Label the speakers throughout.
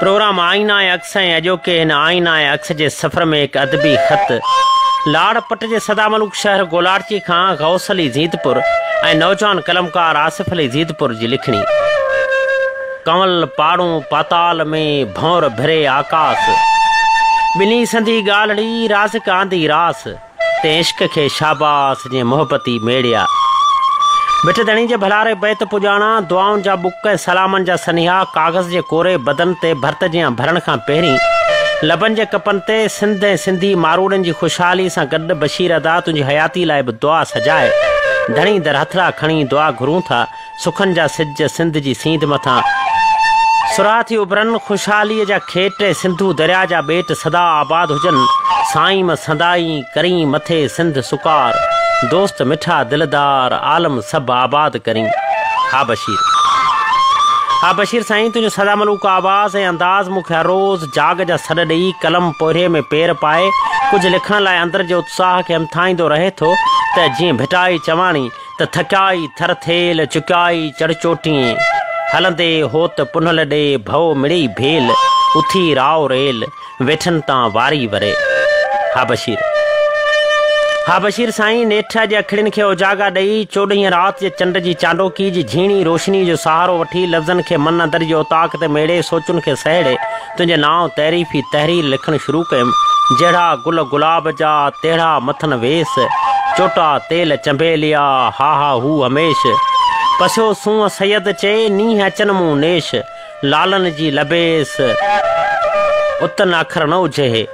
Speaker 1: Programme आईना अक्स ऐं अॼोके हिन आईना अक्स जे सफ़र में हिकु अदबी ख़त लाड़पट जे सदामलूक शहर गोलारची खां गौस अली ज़ीदपुर ऐं नौजवान कलमकार आसिफ अली ज़ीदपुर जी लिखणी। कंवल पाड़ूं पाताल में भौर भरे आकाश, ॿिन्ही संधी ॻाल्हड़ी राज़ आंदी रास, ते इश्क खे शाबास जे मोहबती मेड़िया। मिठ धणी जे भलारे बैत पुॼाणा, दुआउनि जा बुक सलामनि जा सनिहा, कागज़ जे कोरे बदन ते भर्त जियां भरण खां पहिरीं लबनि जे कपनि ते सिंध ऐं सिंधी मारूड़नि जी ख़ुशहाली सां गॾु बशीर अदा तुंहिंजी हयाती लाइ बि दुआ सजाए। धणी दर हथड़ा खणी दुआ घुरूं था, सुखनि जा सिज सिंध जी सींध मथां सुराह थी उभरनि, ख़ुशहालीअ जा खेट सिंधू दरिया जा ॿेट सदा आबाद हुजनि। साईं सदाई करी मथे सिंध सुकार, दोस्त मिठा दिलदार आलम सभु आबाद करी। हा बशीर साईं, तुंहिंजो सदामलूक आवाज़ ऐं अंदाज़ मूंखे हर रोज़ जाग जा सॾ ॾेई कलम पोरे में पेर पाए कुझु लिखण लाइ अंदर जे उत्साह खे हिमथाईंदो रहे थो। त जीअं भिटाई चवाणी त थकियाई थर थेल चुकियाई चढ़चोटीअ, हलंदे होत पुनल ॾे भव मिड़ी भेल, उथी राव रेल वेठनि तां वारी वरे। हा बशीर साईं, नेठ जे अखड़ियुनि खे उजागा ॾेई 14 राति जे चंड जी चांडोकी जी झीणी रोशनी जो सहारो वठी लफ़्ज़नि खे मन अंदर जो उताक ते मेड़े सोचुनि खे सहेड़े तुंहिंजे नाव तहरीफ़ी तहरीर लिखणु शुरू कयुमि। जहिड़ा गुल गुलाब जा तेड़ा मथन वेस, चोटा तेल चंबेलिया हा हू हमेश, पसियो सूंह सैयद चए नींहं अचनि मूं नेश, लालन जी लबेस उतन अखर न उजे।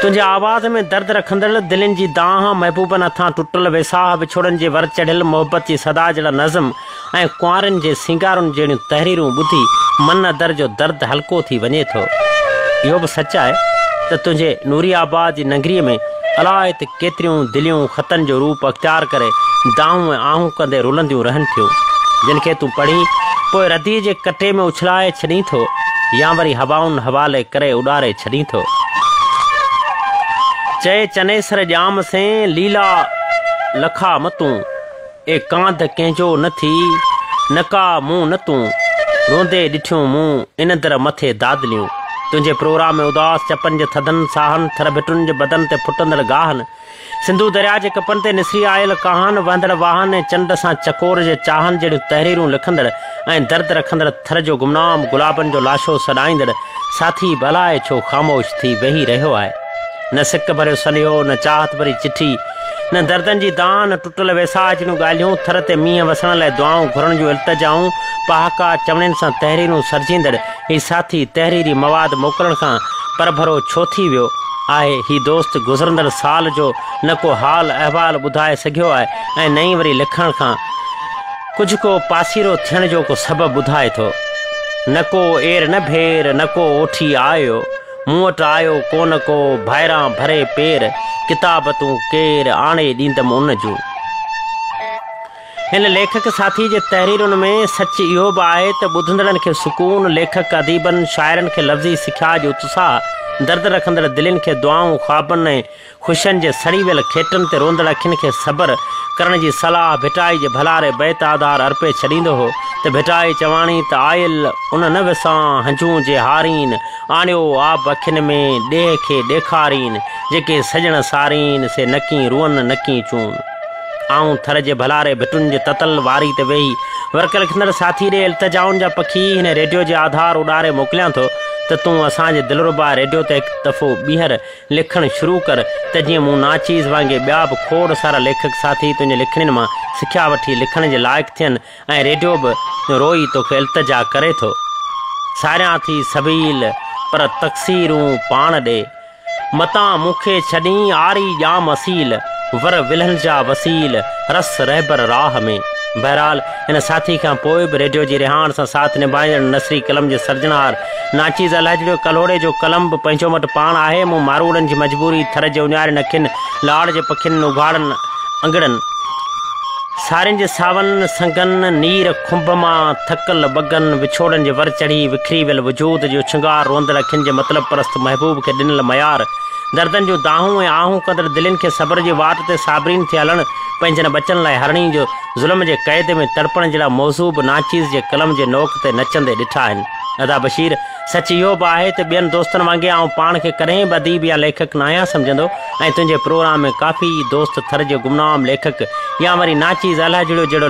Speaker 1: तुंहिंजे आवाज़ में दर्द रखंदड़ दिलनि जी दाह, महबूबनि हथां टुटल वेसाह, विछोड़नि जे वर चढ़ियल मोहबत जी सदा जहिड़ा नज़म ऐं कुंवारनि जे सिंगारुनि जहिड़ियूं तहरीरूं ॿुधी मन अदर जो दर्द हल्को थी वञे थो। इहो बि सच आहे त तुंहिंजे नूरियाबाद जी नगरीअ में अलाए त केतिरियूं दिलियूं ख़तनि जो रूप अख़्तियार करे दाऊं ऐं आहूं कंदे रुलंदियूं रहनि थियूं, जिन खे तूं पढ़ी पोइ रदीअ जे कटे में उछलाए छॾीं थो या वरी हवाउनि हवाले करे उॾारे छॾीं थो। चए चनेसर जाम से लीला लखा मतूं, ए कांध कंहिंजो न थी नका मूं न तूं, रोंदे ॾिठियूं मूं इन दर मथे दादलियूं। तुंहिंजे प्रोग्राम में उदास चपनि जे थधनि साहनि, थर भिटुनि जे बदन ते फुटंदड़ गाहनि, सिंधू दरिया जे कपनि ते निसरी आयल कहान, वहंदड़ वाहन ऐं चंड सां चकोर जे चाहनि जहिड़ियूं तहरीरूं लिखंदड़ ऐं दर्द रखंदड़ थर जो गुमनाम गुलाबनि जो लाशो सॾाईंदड़ साथी भलाए छो ख़ामोश थी वेही रहियो आहे। न सिक भरियो सनियो, न चाहत भरी चिठी, न दर्दनि जी दान, न टुटल वेसाह जूं ॻाल्हियूं, थर ते मींहं वसण लाइ दुआऊं घुरण जूं इल्तिजाऊं, पहाका चवणनि सां तहरीरूं सरजींदड़ ही साथी तहरीरी मवाद मोकिलण खां परभरो छो थी वियो आहे। ही दोस्त गुज़रंदड़ साल जो न को हाल अहवाल ॿुधाए सघियो आहे ऐं नई वरी लिखण खां कुझु को पासीरो थियण जो को सबबु ॿुधाए थो। न को एर न भेर, न को ओठी आयो, मूं वटि आयो कोन को ॿाहिरां भरे पेर, किताब तूं केरु आणे ॾींदमि उन जूं। हिन लेखक साथी जे तहरीरुनि में सच इहो बि आहे त ॿुधंदड़नि खे सुकून, लेखक अदीबनि शाइरनि खे लफ़्ज़ी सिख्या जो उत्साह, दर्द रखंदड़ दिलनि खे दुआऊं, ख़्वाबनि ऐं ख़ुशियुनि जे सड़ी वियल खेटनि ते रोंदड़ अखियुनि खे सब्र करण जी सलाह भिटाई जे भलारे बैत आधार अर्पे छॾींदो हो त भिटाई चवाणी त आयल उन न विसां हंजूं जे हारीन, आणियो आब अखियुनि में ॾेह खे ॾेखारीन, जेके सजण सारीन से नकी रुअन नकी चून। आऊं थर जे भलारे भिटुनि जे ततल वारी ते वेही वर्क लिखंदड़ साथी ॾे इल्तिजाउनि जा पखी हिन रेडियो जे आधार उॾारे मोकिलियां थो त तूं असांजे दिलरुबा रेडियो ते हिकु दफ़ो ॿीहर लिखणु शुरू कर, त जीअं मूं नाचीज़ वांगुरु ॿिया बि खोड़ सारा लेखक साथी तुंहिंजे लिखणियुनि मां सिख्या वठी लिखण जे लाइक़ु थियनि ऐं रेडियो बि रोई तोखे इल्तिजा करे थो। सारियां थी सबील पर तक़सीरूं पाण ॾे, मतां मूंखे छॾी आरी ॼाम असील, वर विलहन जा वसील रस रहबर राह में। बहरहाल इन साथी खां पोइ बि रेडियो जी रिहाण सां साथ निभाईंदड़ नसरी कलम जे सर्जनार नाचीज़ अलहजड़ो कलोड़े जो कलम बि पंहिंजो वटि पाण आहे। मूं मारूड़नि जी मजबूरी, थर जे उञारनि अखियुनि, लाड़ जे पखियुनि, उघाड़नि अंगड़नि, सारियुनि जे सावनि संगनि, नीर खुंभ मां थकल बगन, विछोड़नि जे वर चढ़ी विखरी वियल वजूद जो छिंगार, रोंदड़ अखियुनि जे मतिलब परस्त महबूब खे ॾिनल मयार, दर्दनि जूं दाहूं ऐं आहूं कंदड़ दिलनि खे सब्र जे वाट ते साबरीन थे हलणु, पंहिंजनि बचनि लाइ हरणी जो ज़ुल्म जे क़ैद में तड़पण जहिड़ा मौज़ू बि नाचीज़ जे कलम जे नोक ते नचंदे ॾिठा आहिनि। अदा बशीर सच इहो बि आहे त ॿियनि दोस्तनि वांगुरु आउं पाण खे कॾहिं बि अदीब या लेखक न आहियां सम्झंदो ऐं तुंहिंजे प्रोग्राम में काफ़ी दोस्त थर जो गुमनाम लेखक या वरी नाचीज़ अलाह जहिड़ो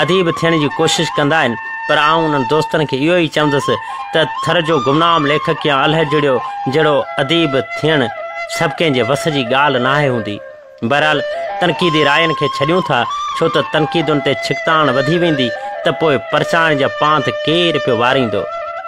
Speaker 1: अदीब थियण जी कोशिशि कंदा आहिनि पर आउं उन्हनि दोस्तनि खे इहो ई चवंदुसि त थर जो गुमनाम लेखक या अलाह जहिड़ो अदीब थियणु सभु कंहिंजे वस जी ॻाल्हि नाहे हूंदी। बहरहाल तनक़ीदी रायनि खे छॾियूं था छो त तनक़ीदुनि ते छिकताण वधी वेंदी त पोइ परचाइण जा पांत केरु पियो वारींदो।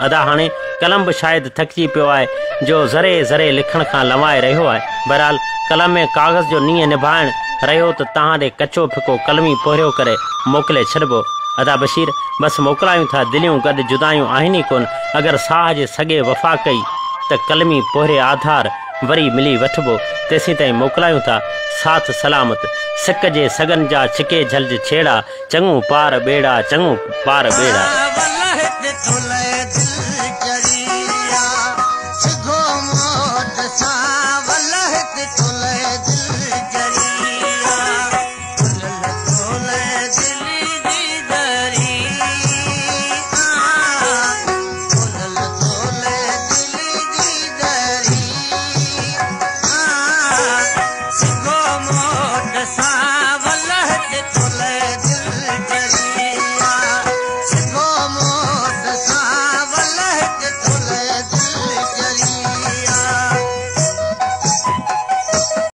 Speaker 1: अदा हाणे कलम बि शायदि थकिजी पियो आहे जो ज़रे ज़रे लिखण खां लवाए रहियो आहे। बहरहाल कलम में कागज़ जो नीअं निभाइण रहियो त तव्हां ॾे कचो फिको कलमी पोरियो करे मोकिले छॾिबो। अदा बशीर बसि मोकिलायूं था दिलियूं गॾु जुदायूं आहिनि ई कोन। अगरि साह जे सॻे वफ़ा कई त कलमी पोहरे आधार वरी मिली वठिबो। तेसीं ताईं मोकिलायूं था साथ सलामत सिक जे सगन जा छिके झलज छेड़ा चङो पार ॿेड़ा चङो पार ॿेड़ा।